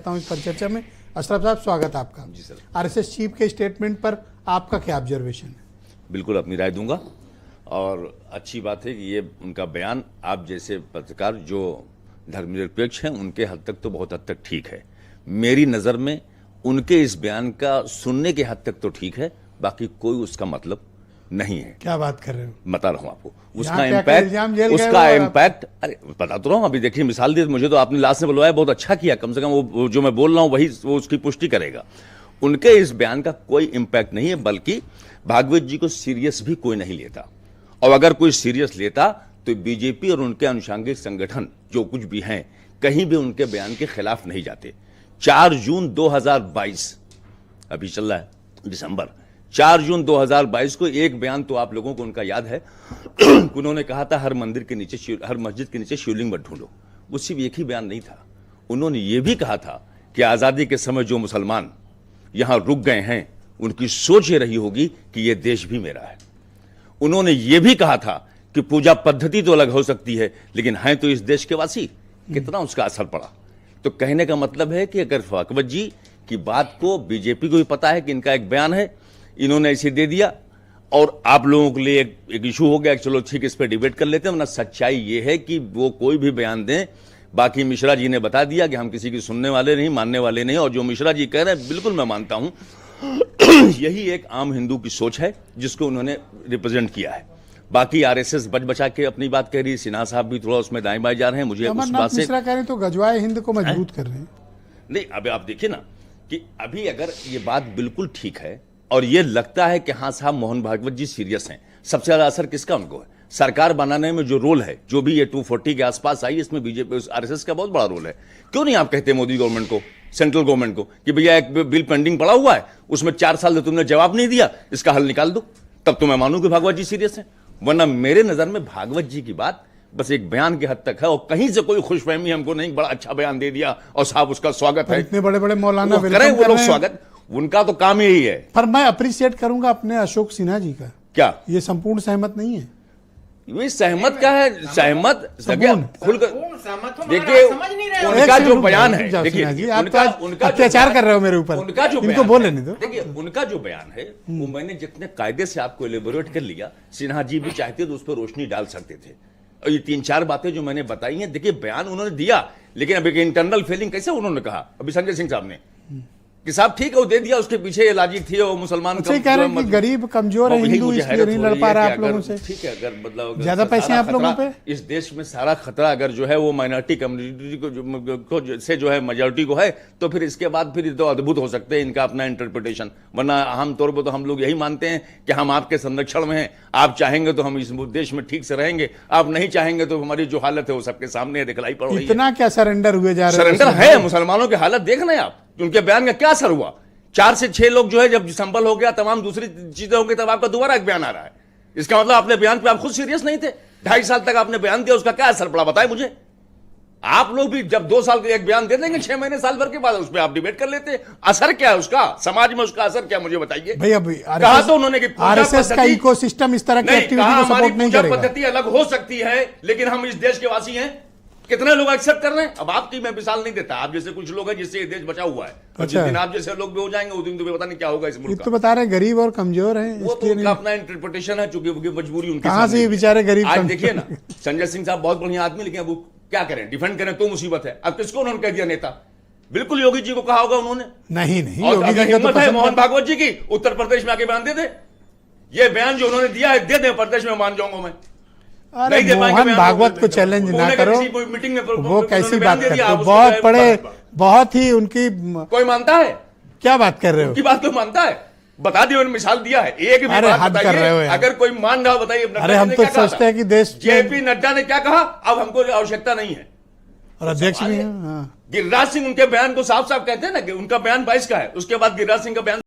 चाहता हूं इस परिचर्चा में। अशरफ साहब, स्वागत है आपका। जी सर। आरएसएस चीफ के स्टेटमेंट पर आपका क्या ऑब्जर्वेशन है? बिल्कुल अपनी राय दूंगा, और अच्छी बात है कि ये उनका बयान आप जैसे पत्रकार जो धर्मनिरपेक्ष हैं उनके हद तक तो बहुत हद तक ठीक है। मेरी नज़र में उनके इस बयान का सुनने के हद तक तो ठीक है, बाकी कोई उसका मतलब नहीं है। क्या बात कर रहे हो? बता रहा हूं आपको यहाँ क्या इल्जाम जेल गए हो इम्पैक्ट अरे बता तो रहा हूं। अभी देखिए, मिसाल दी मुझे, तो आपने लास्ट में बुलवाया, बहुत अच्छा किया। कम से कम वो जो मैं बोल रहा हूं वही वो उसकी पुष्टि करेगा। उनके इस बयान का कोई इम्पैक्ट नहीं है, बल्कि भागवत जी को सीरियस भी कोई नहीं लेता। और अगर कोई सीरियस लेता तो बीजेपी और उनके अनुषंगिक संगठन जो कुछ भी हैं कहीं भी उनके बयान के खिलाफ नहीं जाते। 4 जून 2022 अभी चल रहा है दिसंबर, 4 जून 2022 को एक बयान तो आप लोगों को उनका याद है। उन्होंने कहा था हर मंदिर के नीचे, हर मस्जिद के नीचे शिवलिंग मत ढूंढो। वो सिर्फ एक ही बयान नहीं था, उन्होंने ये भी कहा था कि आजादी के समय जो मुसलमान यहां रुक गए हैं उनकी सोच ये रही होगी कि यह देश भी मेरा है। उन्होंने ये भी कहा था कि पूजा पद्धति तो अलग हो सकती है, लेकिन हैं तो इस देश के वासी। कितना उसका असर पड़ा। तो कहने का मतलब है कि अगर भागवत जी की बात को बीजेपी को भी पता है कि इनका एक बयान है, इन्होंने इसे दे दिया, और आप लोगों के लिए एक इशू हो गया, चलो ठीक इस पर डिबेट कर लेते हैं। वरना सच्चाई ये है कि वो कोई भी बयान दें, बाकी मिश्रा जी ने बता दिया कि हम किसी की सुनने वाले नहीं, मानने वाले नहीं। और जो मिश्रा जी कह रहे हैं बिल्कुल मैं मानता हूं, यही एक आम हिंदू की सोच है जिसको उन्होंने रिप्रेजेंट किया है। बाकी आरएसएस बच बचा के अपनी बात कह रही है, सिन्हा साहब भी थोड़ा उसमें दाएं बाएं जा रहे हैं। मुझे उस बात से मिश्रा कह रहे हैं तो गजवाए हिंद को मजबूत कर रहे हैं। नहीं, अब आप देखिए ना कि अभी अगर ये बात बिल्कुल ठीक है और ये लगता है कि हाँ साहब मोहन भागवत जी सीरियस हैं, सबसे ज्यादा असर किसका उनको है? सरकार बनाने में जो रोल है, जो भी ये 240 के आसपास आई, इसमें बीजेपी आरएसएस का बहुत बड़ा रोल है। क्यों नहीं आप कहते मोदी गवर्नमेंट को, सेंट्रल गवर्नमेंट को कि भैया एक बिल पेंडिंग पड़ा हुआ है, उसमें 4 साल से तुमने जवाब नहीं दिया, इसका हल निकाल दो, तब तो मैं मानूं कि भागवत जी सीरियस है। वरना मेरे नजर में भागवत जी की बात बस एक बयान के हद तक है, और कहीं से कोई खुशफहमी हमको नहीं, बड़ा अच्छा बयान दे दिया और साहब उसका स्वागत है। इतने बड़े बड़े मौलाना करें वो लोग स्वागत, उनका तो काम यही है। पर मैं अप्रिशिएट करूंगा अपने अशोक सिन्हा जी का। क्या ये संपूर्ण सहमत नहीं है? ये सहमत क्या है? सहमत खुलकर देखिए, उनका जो बयान है, देखिए उनका अत्याचार कर रहे हो मेरे ऊपर, उनका जो इनको बोले नहीं दो। देखिए उनका जो बयान है वो मैंने जितने कायदे से आपको एलेबोरेट कर लिया, सिन्हा जी भी चाहते तो उस पर रोशनी डाल सकते थे। और ये 3-4 बातें जो मैंने बताई हैं, देखिए बयान उन्होंने दिया, लेकिन अब एक इंटरनल फीलिंग कैसे उन्होंने कहा अभी संजय सिंह साहब ने कि साहब ठीक है वो दे दिया, उसके पीछे ये लॉजिक थी, वो मुसलमान कह रहे हैं कि गरीब कमजोर है हिंदू, इसलिए नहीं लड़ पा रहा आप लोगों से। ठीक है, अगर मतलब ज्यादा पैसे हैं आप लोगों पे, इस देश में सारा खतरा अगर जो है वो माइनॉरिटी कम्युनिटी को से जो है मेजॉरिटी को है, तो फिर इसके बाद फिर तो अद्भुत हो सकते हैं इनका अपना इंटरप्रिटेशन। वरना आम तौर पर तो हम लोग यही मानते हैं कि हम आपके संरक्षण में हैं, आप चाहेंगे तो हम इस देश में ठीक से रहेंगे, आप नहीं चाहेंगे तो हमारी जो हालत है वो सबके सामने दिखलाई पड़ रही है। इतना क्या सरेंडर हुए जा रहे हैं? सरेंडर है, मुसलमानों की हालत देख रहे हैं आप, उनके बयान का क्या असर हुआ। 4 से 6 लोग जो है जब संभल हो गया, तमाम दूसरी चीजें हो गई, तब आपका दोबारा एक बयान आ रहा है। इसका मतलब अपने बयान पे आप खुद सीरियस नहीं थे। 2.5 साल तक आपने बयान दिया, उसका क्या असर पड़ा बताए मुझे। आप लोग भी जब 2 साल के एक बयान दे देंगे, 6 महीने साल भर के बाद उस पर आप डिबेट कर लेते हैं। असर क्या है उसका, समाज में उसका असर क्या, मुझे बताइए। भैया कहा तो उन्होंने कि आरएसएस का इकोसिस्टम इस तरह की एक्टिविटी को सपोर्ट नहीं करेगा। पद्धति अलग हो सकती है, लेकिन हम इस देश के वासी हैं। कितने लोग एक्सेप्ट कर रहे हैं? अब आपकी मैं मिसाल नहीं देता, आप जैसे कुछ लोग हैं जिससे ये देश बचा हुआ है। अच्छा। जिस दिन आप जैसे लोग भी हो जाएंगे उस दिन तो पता नहीं क्या होगा इस मुल्क का। तो बता रहे हैं गरीब और कमजोर हैं, वो तो उनका अपना इंटरप्रिटेशन है, चूंकि मजबूरी उनकी। कहां से ये बेचारे गरीब? आज देखिए ना, संजय सिंह साहब बहुत बढ़िया आदमी, लेकिन अब क्या करें, डिफेंड करें तो मुसीबत है। अब किसको उन्होंने कह दिया नेता? बिल्कुल योगी जी को कहा होगा उन्होंने। नहीं योगी जी हिम्मत है मोहन भागवत जी की उत्तर प्रदेश में आके बयान दे दे। ये बयान जो उन्होंने दिया है दे दे, प्रदेश में मान जाऊंगा मैं। अरे मोहन भागवत को चैलेंज ना करो, मीटिंग में वो कैसी बात करते हो? बहुत बड़े, बहुत ही उनकी। कोई मानता है? क्या बात कर रहे हो? उनकी बात कोई मानता है? बता दियो, मिसाल दिया है, एक भी बात बताइए अगर कोई मान रहा हो, बताइए। अरे हम तो सोचते हैं कि देश, जेपी नड्डा ने क्या कहा, अब हमको आवश्यकता नहीं है, और अध्यक्ष भी। गिरिराज सिंह उनके बयान को साफ साफ कहते हैं ना कि उनका बयान 22 का है, उसके बाद गिरिराज सिंह का बयान